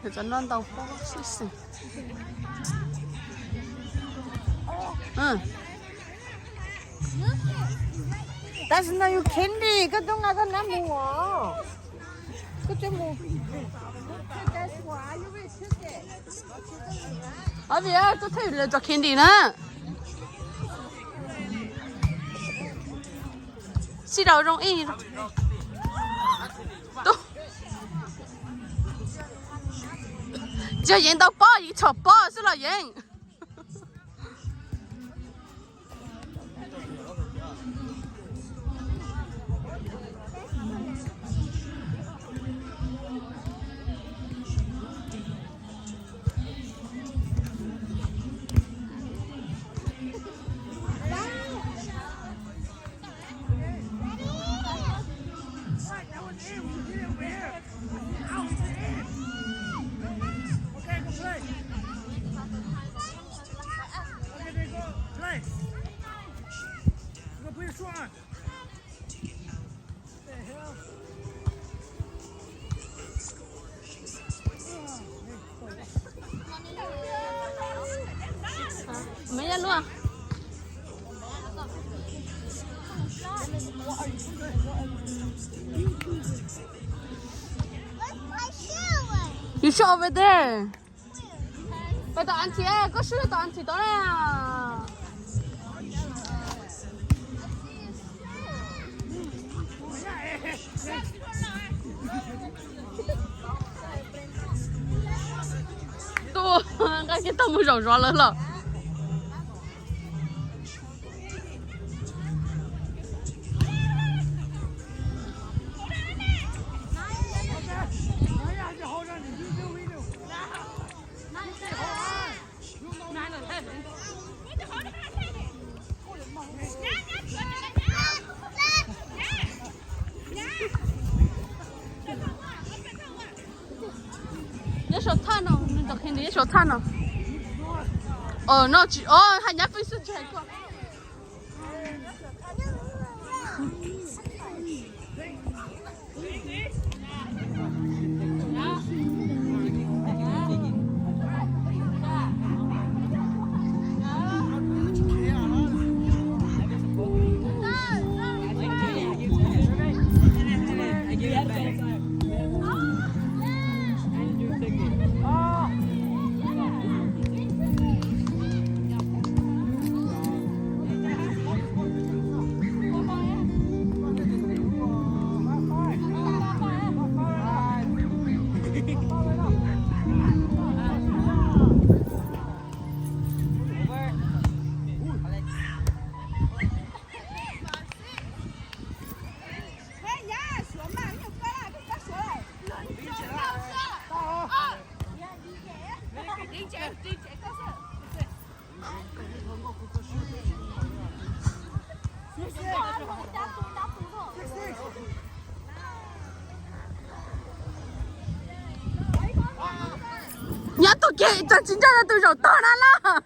有在乱到爆，谢谢。嗯。但是那有 candy， 个东那个那木哦，个这木。阿比啊，都睇嚟做 candy 呢。洗澡容易。都。只要贏到波，要錯波先來贏。没人录啊。You show over there. Bây giờ anh chị ơi, có sữa tao anh chị đó nè. Tôi cái tao mới rõ rõ lớn rồi. Nhớ số than nào, mình đọc hình nhớ số than nào. Nó chỉ, hai nhát với sự chạy qua. Nhá tôi kệ, thật chính ra là tôi rổ to ra là.